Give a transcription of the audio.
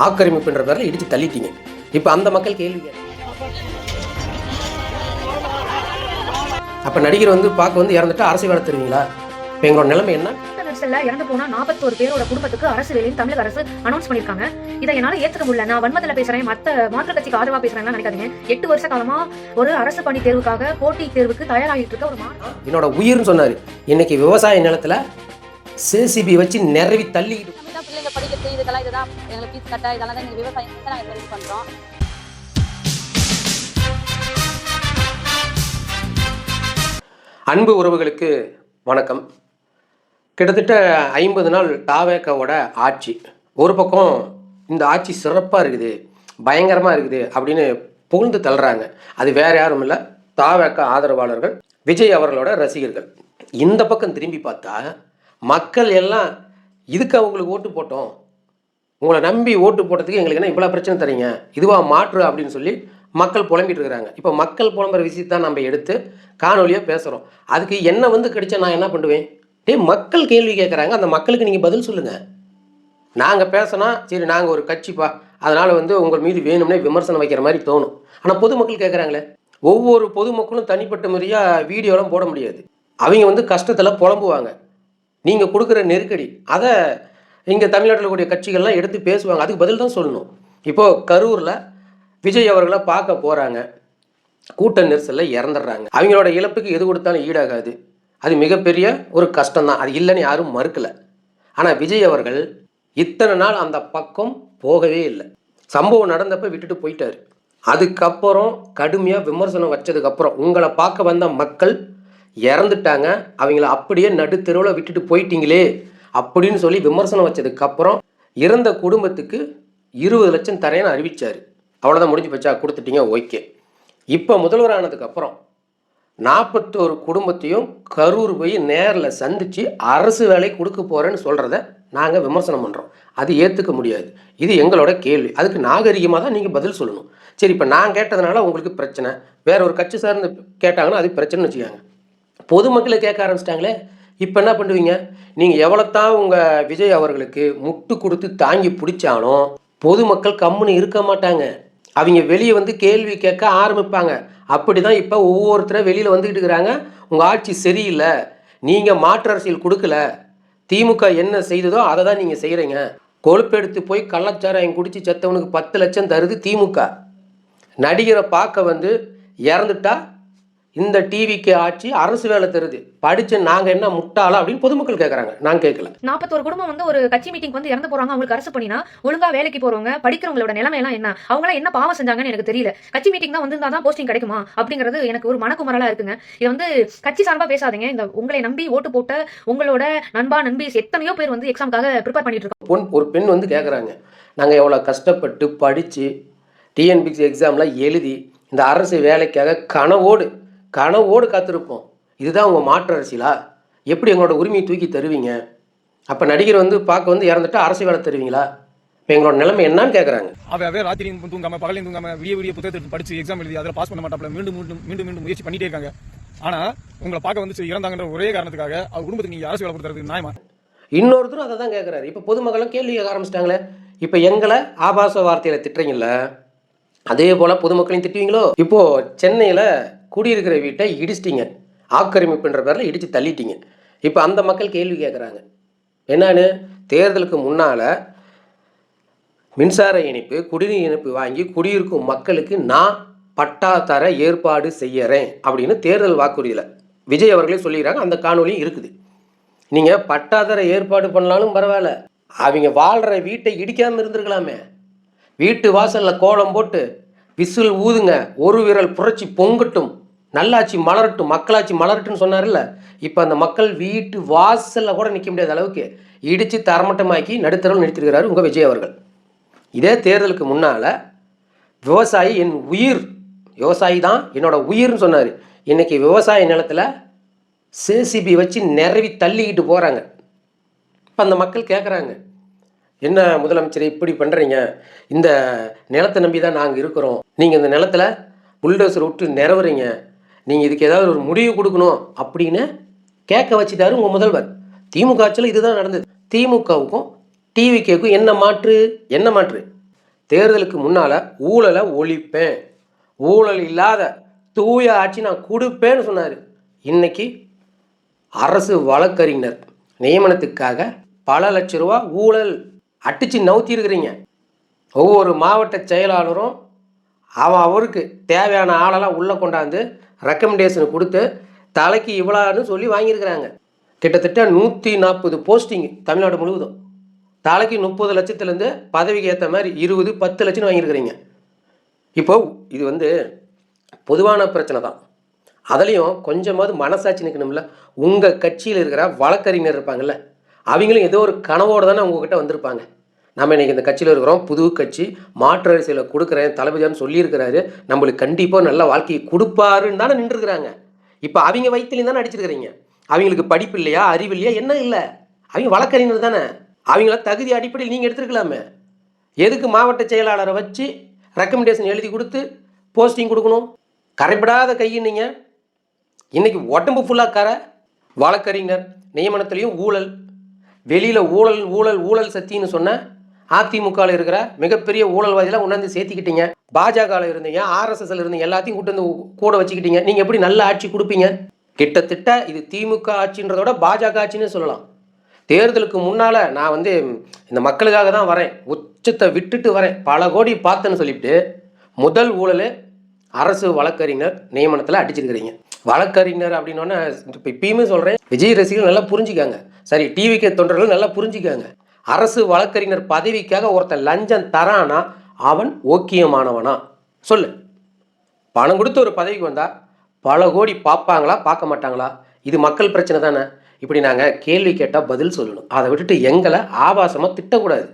ஆக்கிரமிப்புன்ற பேரில் இடித்து தள்ளிட்டீங்க. இப்போ அந்த மக்கள் கேள்வி அப்போ நடிகர் வந்து பார்க்க வந்து இறந்துட்டு அரசு வேலை தருவீங்களா? இப்போ எங்களோட நிலைமை என்ன? இறந்து போனா 41 பேரோட குடும்பத்துக்கு அரசு வேலைன்னு தமிழக அரசு அனௌன்ஸ் பண்ணிருக்காங்க. இதை என்னால ஏத்துக்க முடியல. நான் வன்மத்துல பேசுறேன், மாற்று கட்சிக்கு ஆதரவா பேசுறேன்னு நினைக்காதீங்க. 8 வருஷ காலமா ஒரு அரசு பணி தேர்வுக்காக போட்டி தேர்வுக்கு தயாராகிட்டு இருக்க ஒரு என்னோட உயிர்னு சொன்னாரு. இன்னைக்கு விவசாய நிலத்துல சேசிபி வச்சு நிறவி தள்ளிக்கிட்டு பிள்ளைங்க படிக்கிறது இதுதான் எங்களுக்கு ஃபீஸ் கட்ட இதெல்லாம் தான் விவசாயம் நாங்கள் சர்வீஸ் பண்றோம். அன்பு உறவுகளுக்கு வணக்கம். கிட்டத்தட்ட 50 நாள் தாவேக்காவோட ஆட்சி. ஒரு பக்கம் இந்த ஆட்சி சிறப்பாக இருக்குது, பயங்கரமாக இருக்குது அப்படின்னு புகழ்ந்து தள்ளுறாங்க. அது வேறு யாரும் இல்லை, தாவேக்கா ஆதரவாளர்கள், விஜய் அவர்களோட ரசிகர்கள். இந்த பக்கம் திரும்பி பார்த்தா மக்கள் எல்லாம் இதுக்கு அவங்களுக்கு ஓட்டு போட்டோம், உங்களை நம்பி ஓட்டு போட்டதுக்கு எங்களுக்கு என்ன இவ்வளோ பிரச்சனை தரீங்க, இதுவாக மாற்று அப்படின்னு சொல்லி மக்கள் புலம்பிட்டு இருக்கிறாங்க. இப்போ மக்கள் புலம்புற விஷயத்தான் நம்ம எடுத்து காணொலியாக பேசுகிறோம். அதுக்கு என்ன வந்து கிடைச்சா நான் என்ன பண்ணுவேன்? மக்கள் கேள்வி கேட்குறாங்க, அந்த மக்களுக்கு நீங்கள் பதில் சொல்லுங்கள். நாங்கள் பேசினா சரி நாங்கள் ஒரு கட்சிப்பா, அதனால் வந்து உங்கள் மீது வேணும்னே விமர்சனம் வைக்கிற மாதிரி தோணும். ஆனால் பொதுமக்கள் கேட்குறாங்களே, ஒவ்வொரு பொதுமக்களும் தனிப்பட்ட முறையாக வீடியோலாம் போட முடியாது. அவங்க வந்து கஷ்டத்தில் புலம்புவாங்க. நீங்கள் கொடுக்குற நெருக்கடி அதை இங்கே தமிழ்நாட்டில் கூடிய கட்சிகள்லாம் எடுத்து பேசுவாங்க, அதுக்கு பதில் தான் சொல்லணும். இப்போது கரூரில் விஜய் அவர்களை பார்க்க போகிறாங்க, கூட்ட நெரிசலில் இறந்துடுறாங்க. அவங்களோட இழப்புக்கு எது கொடுத்தாலும் ஈடாகாது, அது மிகப்பெரிய ஒரு கஷ்டம்தான், அது இல்லைன்னு யாரும் மறுக்கலை. ஆனால் விஜய் அவர்கள் இத்தனை நாள் அந்த பக்கம் போகவே இல்லை. சம்பவம் நடந்தப்போ விட்டுட்டு போயிட்டார். அதுக்கப்புறம் கடுமையாக விமர்சனம் வச்சதுக்கப்புறம் உங்களை பார்க்க வந்த மக்கள் இறந்துட்டாங்க, அவங்கள அப்படியே நடுத்தெருவில் விட்டுட்டு போயிட்டீங்களே அப்படின்னு சொல்லி விமர்சனம் வச்சதுக்கப்புறம் இறந்த குடும்பத்துக்கு 20 லட்சம் தரேன்னு அறிவித்தார். அவ்வளோதான், முடிஞ்சு போச்சா, கொடுத்துட்டீங்க, ஓகே. இப்போ முதல்வரானதுக்கப்புறம் 41 குடும்பத்தையும் கரூர் போய் நேரில் சந்தித்து அரசு வேலை கொடுக்க போகிறேன்னு சொல்கிறத நாங்கள் விமர்சனம் பண்ணுறோம். அது ஏற்றுக்க முடியாது. இது எங்களோட கேள்வி, அதுக்கு நாகரிகமாக தான் நீங்கள் பதில் சொல்லணும். சரி, இப்போ நான் கேட்டதுனால உங்களுக்கு பிரச்சனை, வேற ஒரு கட்சி சார்ந்து கேட்டாங்கன்னா அது பிரச்சனைன்னு வச்சுக்காங்க. பொதுமக்களை கேட்க ஆரம்பிச்சிட்டாங்களே, இப்போ என்ன பண்ணுவீங்க? நீங்கள் எவ்வளோத்தான் உங்கள் விஜய் அவர்களுக்கு முட்டு கொடுத்து தாங்கி பிடிச்சாலும் பொதுமக்கள் கம்முன்னு இருக்க மாட்டாங்க. அவங்க வெளியே வந்து கேள்வி கேட்க ஆரம்பிப்பாங்க. அப்படி தான் இப்போ ஒவ்வொருத்தரை வெளியில் வந்துக்கிட்டு இருக்கிறாங்க. உங்கள் ஆட்சி சரியில்லை, நீங்கள் மாற்று அரசியல் கொடுக்கல, திமுக என்ன செய்ததோ அதை தான் நீங்கள் செய்கிறீங்க. கொழுப்பெடுத்து போய் கள்ளச்சாராயம் குடித்து செத்தவனுக்கு 10 லட்சம் தருது திமுக. நடிகரை பார்க்க வந்து இறந்துட்டா இந்த டிவிக்கு ஆட்சி அரசு வேலை தருது. படிச்சு நாங்க என்ன முட்டாளா அப்படின்னு பொதுமக்கள் கேட்கறாங்க, நான் கேட்கல. 41 குடும்பம் வந்து ஒரு கட்சி மீட்டிங் வந்து இறந்து போறாங்க, அவங்களுக்கு அரசு பண்ணினா ஒழுங்கா வேலைக்கு போறவங்க படிக்கிறவங்களோட நிலைமை எல்லாம் என்ன, அவங்க என்ன பாவம் செஞ்சாங்கன்னு எனக்கு தெரியல. கட்சி மீட்டிங் தான் வந்திருந்தா தான் போஸ்டிங் கிடைக்குமா அப்படிங்கிறது எனக்கு ஒரு மனக்குமரலா இருக்குங்க. இது வந்து கட்சி சார்பா பேசாதீங்க. இந்த உங்களை நம்பி ஓட்டு போட்ட உங்களோட நண்பா நண்பி எத்தனையோ பேர் வந்து எக்ஸாமுக்காக ப்ரிப்பேர் பண்ணிட்டு இருக்கோம். ஒரு பெண் வந்து கேட்கறாங்க, நாங்க எவ்வளவு கஷ்டப்பட்டு படிச்சு டிஎன்பிசி எக்ஸாம்லாம் எழுதி இந்த அரசு வேலைக்காக கனவோடு காத்திருப்போம், இதுதான் உங்கள் மாற்று அரசியலா? எப்படி எங்களோட உரிமையை தூக்கி தருவீங்க? அப்போ நடிகர் வந்து பார்க்க வந்து இறந்துட்டா அரசு வேலை தருவீங்களா? இப்போ எங்களோட நிலைமை என்னன்னு கேட்குறாங்க. அவன் ராத்திரியும் தூங்காம பகலையும் தூங்காம விடிய புத்தகத்தை படிச்சு எக்ஸாம் எழுதி அதில் பாஸ் பண்ண மாட்டாப்ல, மீண்டும் முயற்சி பண்ணிட்டே இருக்காங்க. ஆனால் உங்களை பார்க்க வந்து இறந்தாங்கன்ற ஒரே காரணத்துக்காக அவர் குடும்பத்துக்கு நீங்கள் அரசு வேலை கொடுத்துறது நியாயமா? இன்னொருத்தரும் அதை தான் கேட்குறாரு. இப்போ பொதுமக்களும் கேள்வி கேட்க ஆரம்பிச்சிட்டாங்களே, இப்போ எங்களை ஆபாச வார்த்தையில் திட்டுறீங்கள, அதே போல் பொதுமக்களையும் திட்டுவீங்களோ? இப்போது சென்னையில் குடியிருக்கிற வீட்டை இடிச்சிட்டிங்க, ஆக்கிரமிப்புன்ற பேரில் இடித்து தள்ளிட்டீங்க. இப்போ அந்த மக்கள் கேள்வி கேட்குறாங்க, என்னன்னு? தேர்தலுக்கு முன்னால் மின்சார இணைப்பு, குடிநீர் இணைப்பு வாங்கி குடியிருக்கும் மக்களுக்கு நான் பட்டா தர ஏற்பாடு செய்யறேன் அப்படின்னு தேர்தல் வாக்குறுதியில் விஜய் அவர்களே சொல்லிடுறாங்க. அந்த காணொலியும் இருக்குது. நீங்கள் பட்டா தர ஏற்பாடு பண்ணலாலும் பரவாயில்ல, அவங்க வாழ்கிற வீட்டை இடிக்காமல் இருந்திருக்கலாமே. வீட்டு வாசலில் கோலம் போட்டு விசில் ஊதுங்க, ஒரு விரல் புரட்சி பொங்கட்டும், நல்லாட்சி மலரட்டும், மக்களாட்சி மலரட்டும்னு சொன்னார்ல. இப்போ அந்த மக்கள் வீட்டு வாசலில் கூட நிற்க முடியாத அளவுக்கு இடித்து தரமட்டமாக்கி நடுத்தரவில் நிறுத்திருக்கிறாரு உங்கள் விஜய் அவர்கள். இதே தேர்தலுக்கு முன்னால் விவசாயி என் உயிர், விவசாயி தான் என்னோட உயிர்னு சொன்னார். இன்றைக்கி விவசாய நிலத்தில் சேசிபி வச்சு நிறவி தள்ளிக்கிட்டு போகிறாங்க. இப்போ அந்த மக்கள் கேட்குறாங்க, என்ன முதலமைச்சர் இப்படி பண்ணுறீங்க? இந்த நிலத்தை நம்பி தான் நாங்கள் இருக்கிறோம், நீங்கள் இந்த நிலத்தில் புல்டோசர் விட்டு நிறவுறீங்க, நீங்கள் இதுக்கு ஏதாவது ஒரு முடிவு கொடுக்கணும் அப்படின்னு கேட்க வச்சுட்டாரு உங்கள் முதல்வர். திமுக ஆட்சியில் இதுதான் நடந்தது. திமுகவுக்கும் டிவிகேக்கும் என்ன மாற்று? தேர்தலுக்கு முன்னால் ஊழலை ஒழிப்பேன், ஊழல் இல்லாத தூய ஆட்சி நான் கொடுப்பேன்னு சொன்னார். இன்னைக்கு அரசு வழக்கறிஞர் நியமனத்துக்காக பல லட்ச ரூபா ஊழல் அடித்து நவுத்திருக்கிறீங்க. ஒவ்வொரு மாவட்ட செயலாளரும் அவருக்கு தேவையான ஆளெல்லாம் உள்ளே கொண்டாந்து ரெக்கமெண்டேஷன் கொடுத்து தலைக்கு இவ்வளோன்னு சொல்லி வாங்கியிருக்கிறாங்க. கிட்டத்தட்ட 140 போஸ்டிங் தமிழ்நாடு முழுவதும். தலைக்கு 30 லட்சத்துலேருந்து பதவிக்கு ஏற்ற மாதிரி 20, 10 லட்சம்னு வாங்கியிருக்கிறீங்க. இப்போ இது பொதுவான பிரச்சனை தான். அதுலேயும் கொஞ்சமாவது மனசாட்சி நிற்கணும்ல. உங்கள் கட்சியில் இருக்கிற வழக்கறிஞர் இருப்பாங்கள்ல, அவங்களும் ஏதோ ஒரு கனவோடு தானே உங்ககிட்ட வந்திருப்பாங்க. நம்ம இன்றைக்கி இந்த கட்சியில் இருக்கிறோம், புது கட்சி, மாற்று அரசியலில் கொடுக்குறேன் தளபதியான்னு சொல்லியிருக்கிறாரு, நம்மளுக்கு கண்டிப்பாக நல்ல வாழ்க்கையை கொடுப்பாருன்னு தானே நின்றுருக்குறாங்க. இப்போ அவங்க வயிற்றுலையும் தானே அடிச்சிருக்கிறீங்க. அவங்களுக்கு படிப்பு இல்லையா, அறிவு இல்லையா, என்ன இல்லை, அவங்க வழக்கறிஞர் தானே. அவங்கள தகுதி அடிப்படையில் நீங்கள் எடுத்துருக்கலாமே. எதுக்கு மாவட்ட செயலாளரை வச்சு ரெக்கமெண்டேஷன் எழுதி கொடுத்து போஸ்டிங் கொடுக்கணும்? கரைப்படாத கையின்னீங்க. இன்றைக்கி உடம்பு ஃபுல்லாக கரை. வழக்கறிஞர் நியமனத்துலேயும் ஊழல், வெளியில் ஊழல் ஊழல் ஊழல் சத்தின்னு சொன்ன அதிமுகவில் இருக்கிற மிகப்பெரிய ஊழல்வாதியெல்லாம் உணர்ந்து சேர்த்திக்கிட்டீங்க. பாஜகவில் இருந்தீங்க, ஆர்எஸ்எஸ்ல இருந்தீங்க, எல்லாத்தையும் கூட்டு வந்து கூட வச்சுக்கிட்டீங்க. நீங்கள் எப்படி நல்ல ஆட்சி கொடுப்பீங்க? கிட்டத்தட்ட இது திமுக ஆட்சின்றதோட பாஜக ஆட்சின்னு சொல்லலாம். தேர்தலுக்கு முன்னால் நான் இந்த மக்களுக்காக தான் வரேன், உச்சத்தை விட்டுட்டு வரேன், பல கோடி பார்த்தேன்னு சொல்லிவிட்டு முதல் ஊழல் அரசு வழக்கறிஞர் நியமனத்தில் அடிச்சிருக்கிறீங்க. வழக்கறிஞர் அப்படின்னோடனே இப்போ இப்பயுமே சொல்கிறேன், விஜய் ரசிகர்கள் நல்லா புரிஞ்சுக்காங்க, சரி டிவிக்கு தொண்டர்கள் நல்லா புரிஞ்சுக்காங்க. அரசு வழக்கறிஞர் பதவிக்காக ஒருத்தன் லஞ்சம் தரானா அவன் ஓக்கியமானவனா? சொல்லு. பணம் கொடுத்து ஒரு பதவிக்கு வந்தால் பல கோடி பார்ப்பாங்களா பார்க்க மாட்டாங்களா? இது மக்கள் பிரச்சனை தானே. இப்படி நாங்கள் கேள்வி கேட்டால் பதில் சொல்லணும். அதை விட்டுட்டு எங்களை ஆபாசமாக திட்டக்கூடாது.